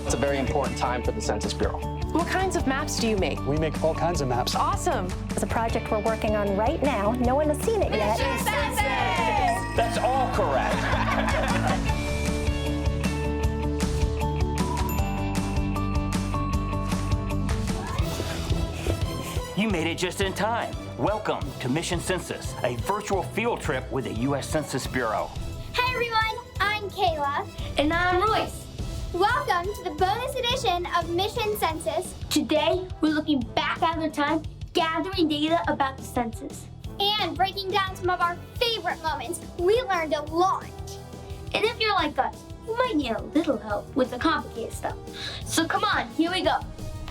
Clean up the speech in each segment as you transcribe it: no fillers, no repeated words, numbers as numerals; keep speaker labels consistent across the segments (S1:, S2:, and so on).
S1: It's a very important time for the Census Bureau.
S2: What kinds of maps do you make?
S3: We make all kinds of maps.
S2: Awesome.
S4: It's a project we're working on right now. No one has seen it yet.
S5: Mission Census!
S6: That's all correct. You made it just in time. Welcome to Mission Census, a virtual field trip with the U.S. Census Bureau.
S5: Hey everyone, I'm Kayla.
S7: And I'm Royce.
S5: Welcome to the bonus edition of Mission Census.
S7: Today, we're looking back at the time, gathering data about the census.
S5: And breaking down some of our favorite moments. We learned a lot.
S7: And if you're like us, you might need a little help with the complicated stuff. So come on, here we go.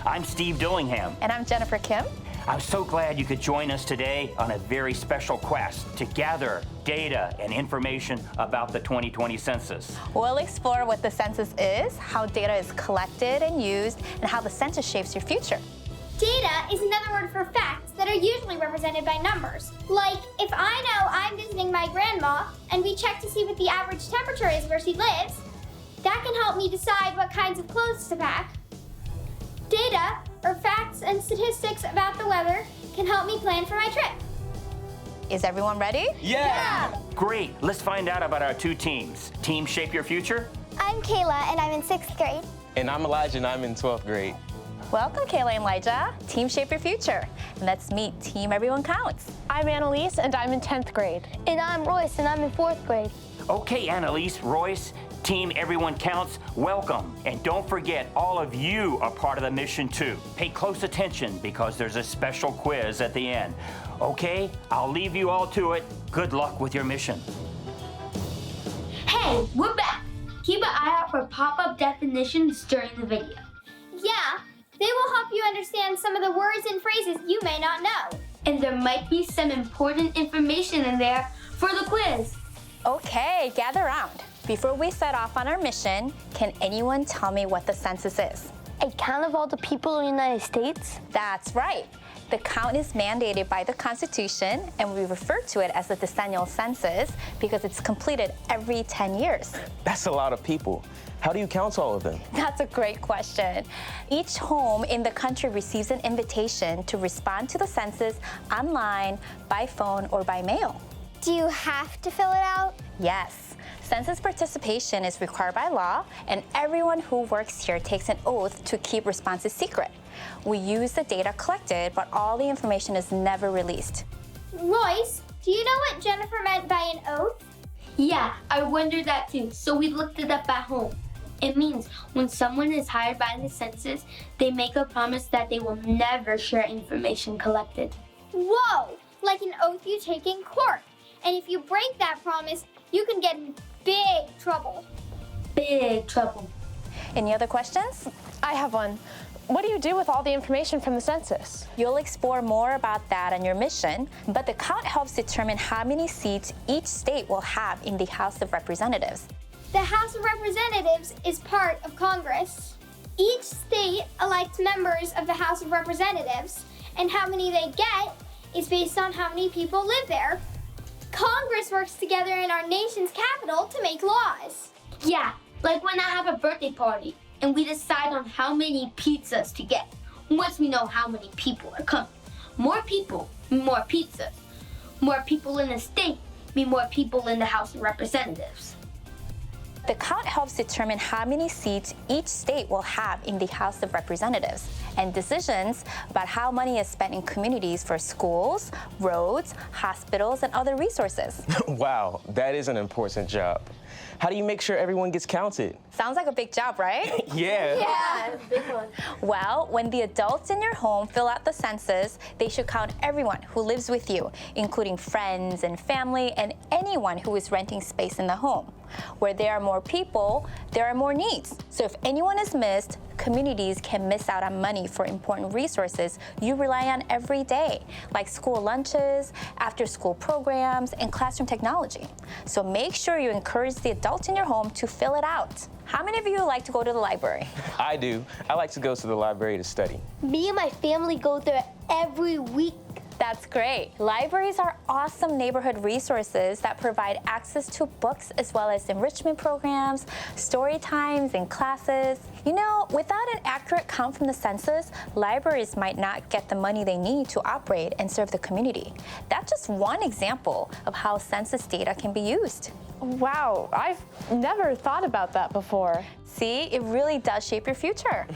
S6: I'm Steve Dillingham.
S4: And I'm Jennifer Kim.
S6: I'm so glad you could join us today on a very special quest to gather data and information about the 2020 census.
S4: We'll explore what the census is, how data is collected and used, and how the census shapes your future.
S5: Data is another word for facts that are usually represented by numbers. Like, if I know I'm visiting my grandma and we check to see what the average temperature is where she lives, that can help me decide what kinds of clothes to pack. Data, or facts and statistics about the weather, can help me plan for my trip.
S4: Is everyone ready?
S6: Yeah! Great, let's find out about our two teams. Team Shape Your Future?
S5: I'm Kayla, and I'm in 6th grade.
S1: And I'm Elijah, and I'm in 12th grade.
S4: Welcome, Kayla and Elijah. Team Shape Your Future. And let's meet Team Everyone Counts.
S2: I'm Annalise, and I'm in 10th grade.
S7: And I'm Royce, and I'm in 4th grade.
S6: Okay, Annalise, Royce, Team Everyone Counts, welcome. And don't forget, all of you are part of the mission too. Pay close attention because there's a special quiz at the end. Okay, I'll leave you all to it. Good luck with your mission.
S7: Hey, we're back. Keep an eye out for pop-up definitions during the video.
S5: Yeah, they will help you understand some of the words and phrases you may not know.
S7: And there might be some important information in there for the quiz.
S4: Okay, gather around. Before we set off on our mission, can anyone tell me what the census is?
S7: A count of all the people in the United States?
S4: That's right. The count is mandated by the Constitution, and we refer to it as the decennial census because it's completed every 10 years.
S1: That's a lot of people. How do you count all of them?
S4: That's a great question. Each home in the country receives an invitation to respond to the census online, by phone, or by mail.
S5: Do you have to fill it out?
S4: Yes. Census participation is required by law, and everyone who works here takes an oath to keep responses secret. We use the data collected, but all the information is never released.
S5: Royce, do you know what Jennifer meant by an oath?
S7: Yeah, I wondered that too, so we looked it up at home. It means when someone is hired by the census, they make a promise that they will never share information collected.
S5: Whoa, like an oath you take in court. And if you break that promise, you can get in big trouble.
S7: Big trouble.
S4: Any other questions?
S2: I have one. What do you do with all the information from the census?
S4: You'll explore more about that on your mission, but the count helps determine how many seats each state will have in the House of Representatives.
S5: The House of Representatives is part of Congress. Each state elects members of the House of Representatives, and how many they get is based on how many people live there. Congress works together in our nation's capital to make laws.
S7: Yeah, like when I have a birthday party and we decide on how many pizzas to get. Once we know how many people are coming. More people mean more pizzas. More people in the state mean more people in the House of Representatives.
S4: The count helps determine how many seats each state will have in the House of Representatives, and decisions about how money is spent in communities for schools, roads, hospitals, and other resources.
S1: Wow, that is an important job. How do you make sure everyone gets counted?
S4: Sounds like a big job, right?
S1: Yeah.
S7: Yeah, big one.
S4: Well, when the adults in your home fill out the census, they should count everyone who lives with you, including friends and family and anyone who is renting space in the home. Where there are more people, there are more needs. So if anyone is missed, communities can miss out on money for important resources you rely on every day, like school lunches, after-school programs, and classroom technology. So make sure you encourage the adults in your home to fill it out. How many of you like to go to the library?
S1: I do. I like to go to the library to study.
S7: Me and my family go there every week.
S4: That's great. Libraries are awesome neighborhood resources that provide access to books as well as enrichment programs, story times, and classes. You know, without an accurate count from the census, libraries might not get the money they need to operate and serve the community. That's just one example of how census data can be used.
S2: Wow, I've never thought about that before.
S4: See, it really does shape your future.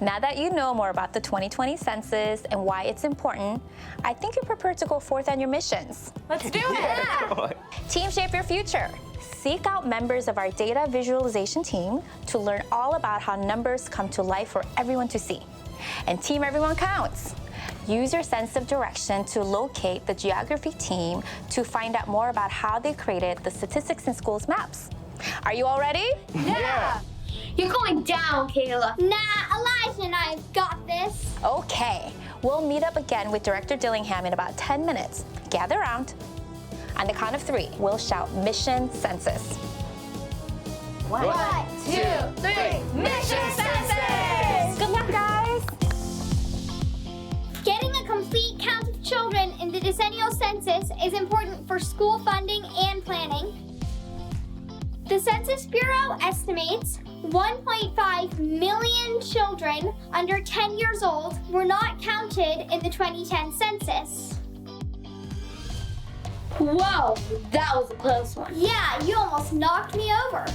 S4: Now that you know more about the 2020 census and why it's important, I think you're prepared to go forth on your missions.
S2: Let's do it!
S4: Team Shape Your Future. Seek out members of our data visualization team to learn all about how numbers come to life for everyone to see. And Team Everyone Counts. Use your sense of direction to locate the geography team to find out more about how they created the Statistics in Schools maps. Are you all ready?
S2: Yeah!
S7: You're going down, Kayla.
S5: Nah, Elijah and I have got this.
S4: Okay, we'll meet up again with Director Dillingham in about 10 minutes. Gather around. On the count of 3, we'll shout Mission Census. 1,
S2: 2, 3, Mission Census!
S4: Good luck, guys!
S5: Getting a complete count of children in the decennial census is important for school funding and planning. The Census Bureau estimates 1.5 million children under 10 years old were not counted in the 2010 census.
S7: Whoa, that was a close one.
S5: Yeah, you almost knocked me over.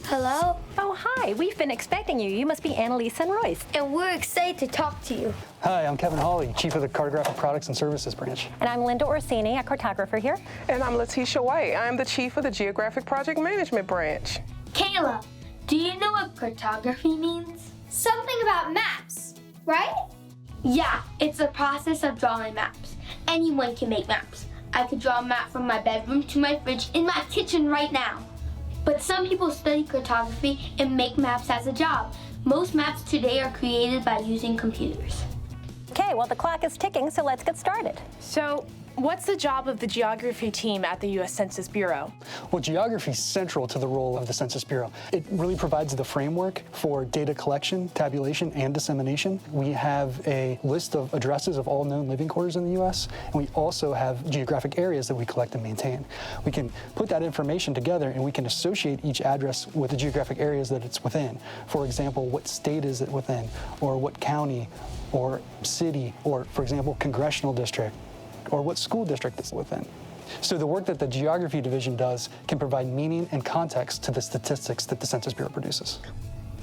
S3: Hello?
S8: Oh, hi. We've been expecting you. You must be Annalise and Royce.
S3: And we're excited to talk to you.
S9: Hi, I'm Kevin Hawley, Chief of the Cartographic Products and Services Branch.
S8: And I'm Linda Orsini, a cartographer here.
S10: And I'm Letitia White. I'm the Chief of the Geographic Project Management Branch.
S7: Kayla, do you know what cartography means?
S5: Something about maps, right?
S7: Yeah, it's the process of drawing maps. Anyone can make maps. I could draw a map from my bedroom to my fridge in my kitchen right now. But some people study cartography and make maps as a job. Most maps today are created by using computers.
S8: Okay, well, the clock is ticking, so let's get started.
S2: So, what's the job of the geography team at the U.S. Census Bureau?
S9: Well, geography is central to the role of the Census Bureau. It really provides the framework for data collection, tabulation, and dissemination. We have a list of addresses of all known living quarters in the U.S., and we also have geographic areas that we collect and maintain. We can put that information together, and we can associate each address with the geographic areas that it's within. For example, what state is it within, or what county, or city, or, for example, congressional district, or what school district it's within. So the work that the Geography Division does can provide meaning and context to the statistics that the Census Bureau produces.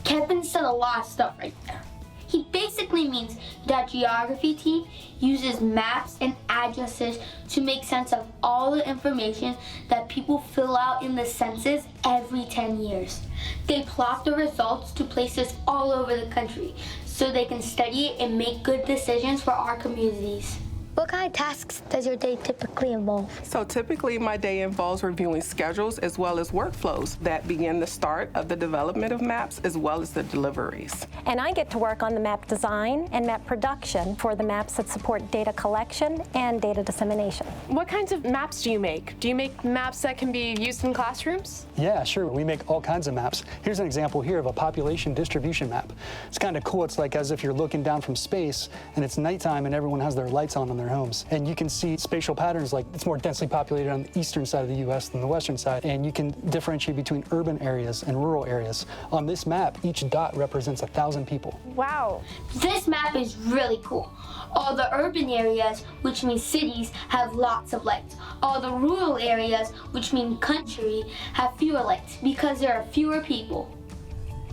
S7: Kevin said a lot of stuff right there. He basically means that geography team uses maps and addresses to make sense of all the information that people fill out in the census every 10 years. They plot the results to places all over the country so they can study it and make good decisions for our communities.
S3: What kind of tasks does your day typically involve?
S10: So typically my day involves reviewing schedules as well as workflows that begin the start of the development of maps as well as the deliveries.
S8: And I get to work on the map design and map production for the maps that support data collection and data dissemination.
S2: What kinds of maps do you make? Do you make maps that can be used in classrooms?
S9: Yeah, sure. We make all kinds of maps. Here's an example here of a population distribution map. It's kind of cool. It's like as if you're looking down from space and it's nighttime and everyone has their lights on in their homes. And you can see spatial patterns like it's more densely populated on the eastern side of the U.S. than the western side. And you can differentiate between urban areas and rural areas. On this map, each dot represents 1,000 people.
S2: Wow.
S7: This map is really cool. All the urban areas, which means cities, have lots of lights. All the rural areas, which mean country, have fewer lights because there are fewer people.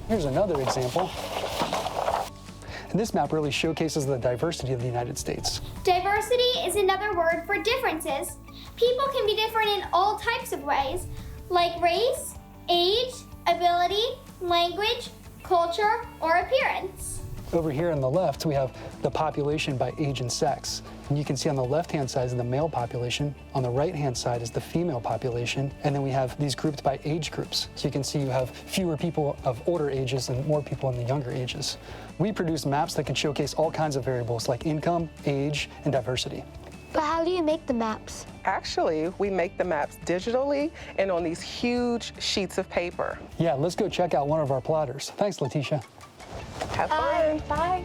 S9: Here's another example. And this map really showcases the diversity of the United States.
S5: Diversity is another word for differences. People can be different in all types of ways, like race, age, ability, language, culture, or appearance.
S9: Over here on the left, we have the population by age and sex. And you can see on the left-hand side is the male population. On the right-hand side is the female population. And then we have these grouped by age groups. So you can see you have fewer people of older ages and more people in the younger ages. We produce maps that can showcase all kinds of variables like income, age, and diversity.
S3: But how do you make the maps?
S10: Actually, we make the maps digitally and on these huge sheets of paper.
S9: Yeah, let's go check out one of our plotters. Thanks, Letitia.
S10: Have fun.
S2: Bye.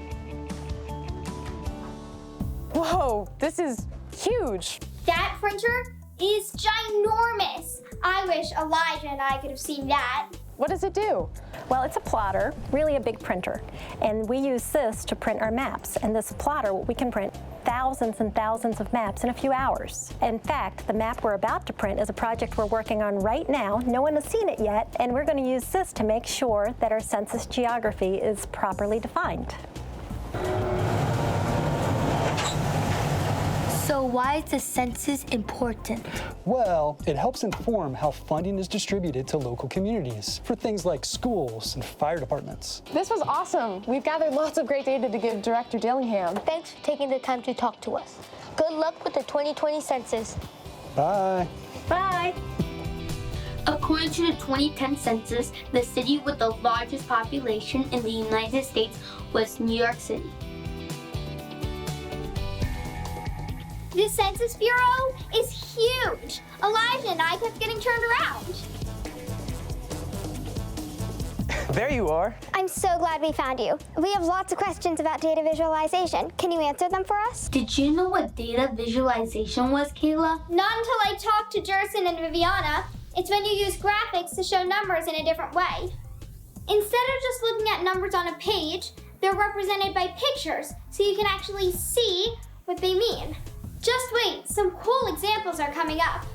S2: Whoa, this is huge.
S5: That printer is ginormous. I wish Elijah and I could have seen that.
S2: What does it do?
S8: Well, it's a plotter, really a big printer. And we use this to print our maps. And this plotter, we can print thousands and thousands of maps in a few hours. In fact, the map we're about to print is a project we're working on right now. No one has seen it yet, and we're going to use this to make sure that our census geography is properly defined.
S3: So why is the census important?
S9: Well, it helps inform how funding is distributed to local communities for things like schools and fire departments.
S2: This was awesome. We've gathered lots of great data to give Director Dillingham.
S3: Thanks for taking the time to talk to us. Good luck with the 2020 census.
S9: Bye.
S2: Bye.
S7: According to the 2010 census, the city with the largest population in the United States was New York City.
S5: The Census Bureau is huge. Elijah and I kept getting turned around.
S1: There you are.
S5: I'm so glad we found you. We have lots of questions about data visualization. Can you answer them for us?
S7: Did you know what data visualization was, Kayla?
S5: Not until I talked to Jerson and Viviana. It's when you use graphics to show numbers in a different way. Instead of just looking at numbers on a page, they're represented by pictures, so you can actually see what they mean. Just wait, some cool examples are coming up.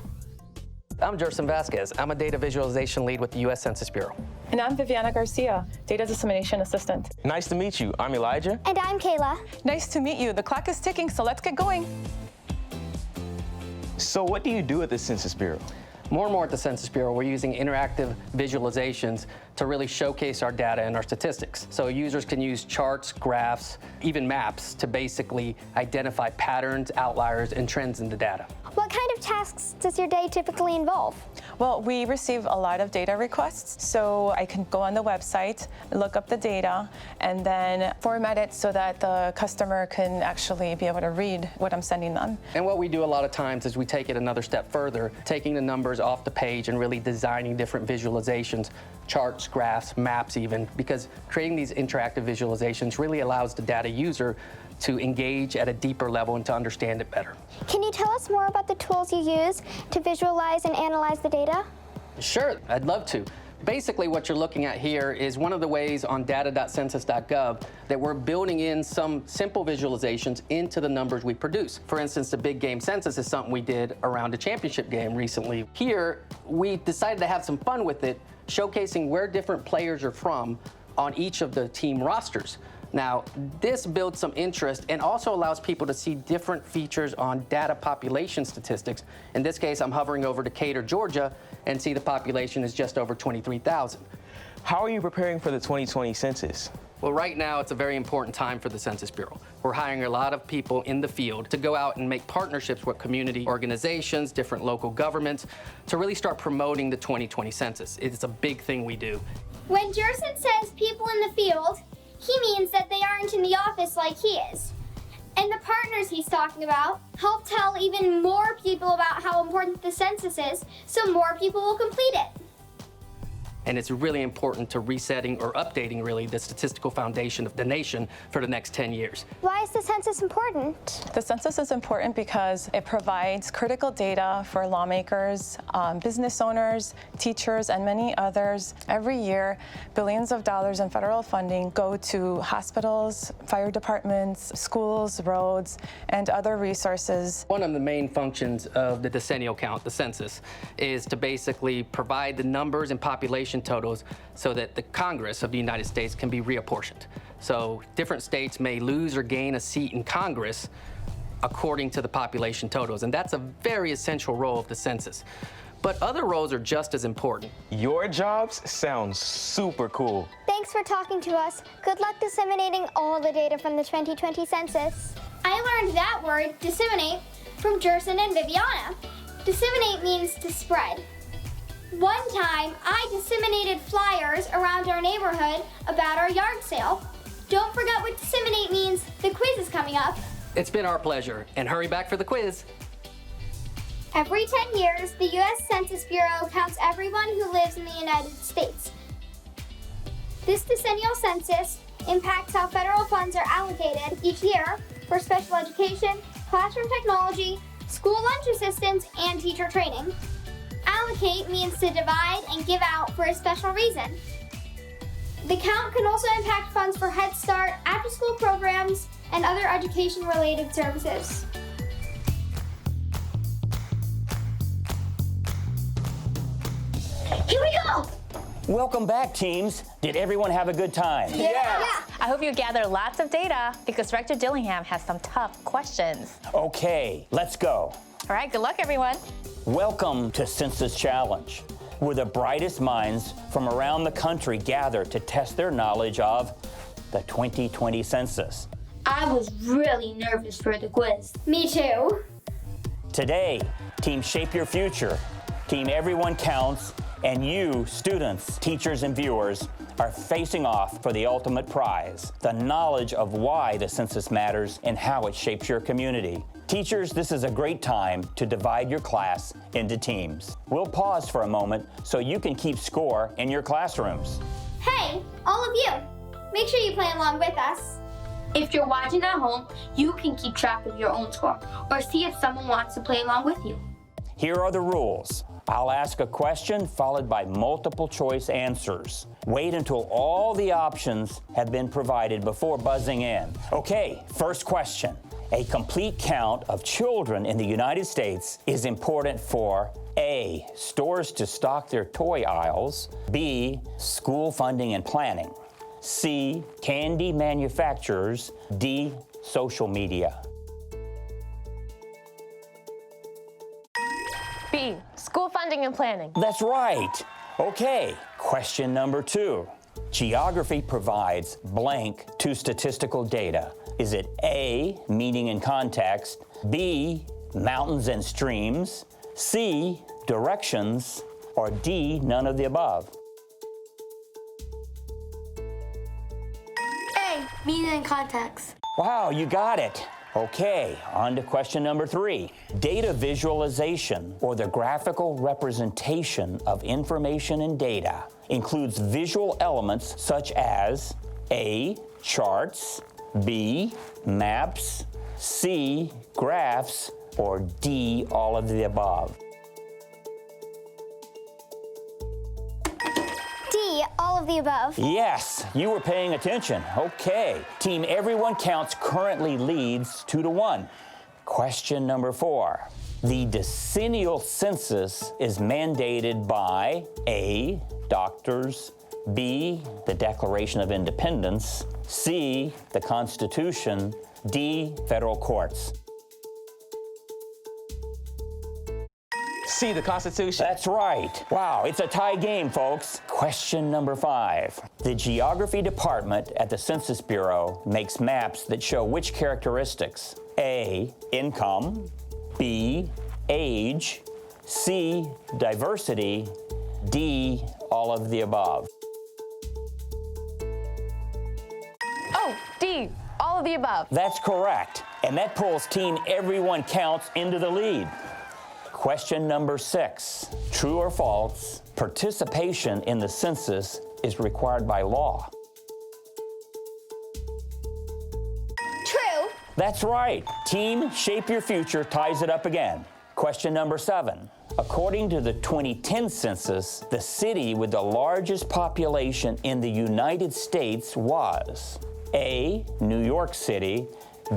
S11: I'm Jerson Vasquez. I'm a data visualization lead with the U.S. Census Bureau.
S12: And I'm Viviana Garcia, data dissemination assistant.
S1: Nice to meet you. I'm Elijah.
S5: And I'm Kayla.
S12: Nice to meet you. The clock is ticking, so let's get going.
S1: So what do you do at the Census Bureau?
S11: More and more at the Census Bureau, we're using interactive visualizations to really showcase our data and our statistics. So users can use charts, graphs, even maps to basically identify patterns, outliers, and trends in the data.
S5: What kind of tasks does your day typically involve?
S12: Well, we receive a lot of data requests, so I can go on the website, look up the data, and then format it so that the customer can actually be able to read what I'm sending them.
S11: And what we do a lot of times is we take it another step further, taking the numbers off the page and really designing different visualizations, charts, graphs, maps even, because creating these interactive visualizations really allows the data user to engage at a deeper level and to understand it better.
S5: Can you tell us more about the tools you use to visualize and analyze the data?
S11: Sure, I'd love to. Basically, what you're looking at here is one of the ways on data.census.gov that we're building in some simple visualizations into the numbers we produce. For instance, the big game census is something we did around a championship game recently. Here, we decided to have some fun with it, showcasing where different players are from on each of the team rosters. Now, this builds some interest and also allows people to see different features on data population statistics. In this case, I'm hovering over Decatur, Georgia, and see the population is just over 23,000.
S1: How are you preparing for the 2020 census?
S11: Well, right now, it's a very important time for the Census Bureau. We're hiring a lot of people in the field to go out and make partnerships with community organizations, different local governments, to really start promoting the 2020 census. It's a big thing we do.
S5: When Jerson says people in the field, he means that they aren't in the office like he is. And the partners he's talking about help tell even more people about how important the census is, so more people will complete it.
S11: And it's really important to resetting or updating really the statistical foundation of the nation for the next 10 years.
S5: Why is the census important?
S12: The census is important because it provides critical data for lawmakers, business owners, teachers, and many others. Every year, billions of dollars in federal funding go to hospitals, fire departments, schools, roads, and other resources.
S11: One of the main functions of the decennial count, the census, is to basically provide the numbers and population totals so that the Congress of the United States can be reapportioned. So different states may lose or gain a seat in Congress according to the population totals, and that's a very essential role of the census. But other roles are just as important.
S1: Your jobs sound super cool.
S5: Thanks for talking to us. Good luck disseminating all the data from the 2020 census. I learned that word, disseminate, from Jerson and Viviana. Disseminate means to spread. One time, I disseminated flyers around our neighborhood about our yard sale. Don't forget what disseminate means. The quiz is coming up.
S11: It's been our pleasure. And hurry back for the quiz.
S5: Every 10 years, the U.S. Census Bureau counts everyone who lives in the United States. This decennial census impacts how federal funds are allocated each year for special education, classroom technology, school lunch assistance, and teacher training. Allocate means to divide and give out for a special reason. The count can also impact funds for Head Start, after-school programs, and other education-related services.
S7: Here we go!
S6: Welcome back, teams. Did everyone have a good time?
S4: Yeah. I hope you gather lots of data because Director Dillingham has some tough questions.
S6: Okay, let's go.
S4: All right, good luck, everyone.
S6: Welcome to Census Challenge, where the brightest minds from around the country gather to test their knowledge of the 2020 census.
S7: I was really nervous for the quiz.
S5: Me too.
S6: Today, Team Shape Your Future, Team Everyone Counts, and you, students, teachers, and viewers, are facing off for the ultimate prize, the knowledge of why the census matters and how it shapes your community. Teachers, this is a great time to divide your class into teams. We'll pause for a moment so you can keep score in your classrooms.
S5: Hey, all of you, make sure you play along with us.
S7: If you're watching at home, you can keep track of your own score or see if someone wants to play along with you.
S6: Here are the rules. I'll ask a question followed by multiple choice answers. Wait until all the options have been provided before buzzing in. Okay, first question. A complete count of children in the United States is important for A, stores to stock their toy aisles, B, school funding and planning, C, candy manufacturers, D, social media.
S2: B, school funding and planning.
S6: That's right. Okay, question number 2. Geography provides blank to statistical data. Is it A, meaning and context, B, mountains and streams, C, directions, or D, none of the above?
S7: A, meaning and context.
S6: Wow, you got it. Okay, on to question number 3. Data visualization, or the graphical representation of information and data, includes visual elements such as A, charts, B, maps, C, graphs, or D, all of the above.
S5: D, all of the above.
S6: Yes, you were paying attention. Okay, Team Everyone Counts currently leads 2-1. Question number 4. The decennial census is mandated by A, doctors, B, the Declaration of Independence, C, the Constitution, D, federal courts.
S1: C, the Constitution.
S6: That's right. Wow, it's a tie game, folks. Question number 5. The Geography Department at the Census Bureau makes maps that show which characteristics? A, income, B, age, C, diversity, D, all of the above.
S2: Oh, D, all of the above.
S6: That's correct. And that pulls Team Everyone Counts into the lead. Question number 6. True or false, participation in the census is required by law.
S5: True.
S6: That's right. Team Shape Your Future ties it up again. Question number 7. According to the 2010 census, the city with the largest population in the United States was A, New York City,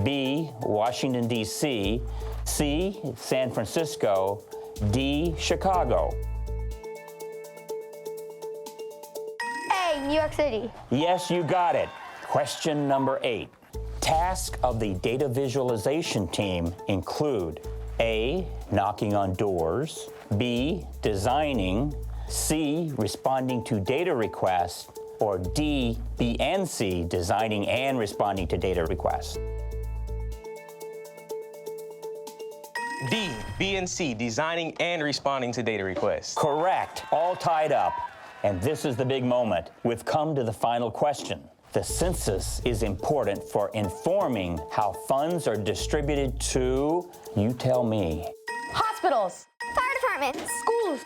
S6: B, Washington, D.C., C, San Francisco, D, Chicago.
S5: A, New York City.
S6: Yes, you got it. Question number 8. Tasks of the data visualization team include A, knocking on doors, B, designing, C, responding to data requests, or D, B and C, designing and responding to data requests.
S1: D, B and C, designing and responding to data requests.
S6: Correct. All tied up. And this is the big moment. We've come to the final question. The census is important for informing how funds are distributed to, you tell me.
S4: Hospitals.
S5: Fire departments.
S3: Schools.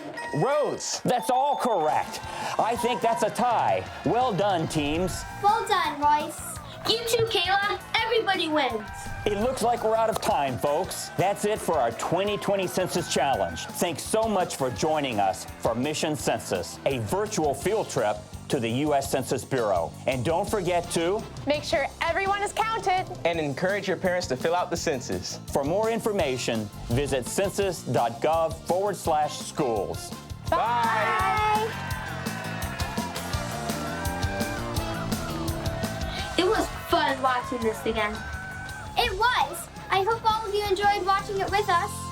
S1: Roads.
S6: That's all correct. I think that's a tie. Well done, teams.
S5: Well done, Royce.
S7: You too, Kayla. Everybody wins.
S6: It looks like we're out of time, folks. That's it for our 2020 Census Challenge. Thanks so much for joining us for Mission Census, a virtual field trip to the U.S. Census Bureau. And don't forget to
S2: Make sure everyone is counted.
S1: And encourage your parents to fill out the census.
S6: For more information, visit census.gov/schools.
S1: Bye.
S7: It was fun watching this again.
S5: It was. I hope all of you enjoyed watching it with us.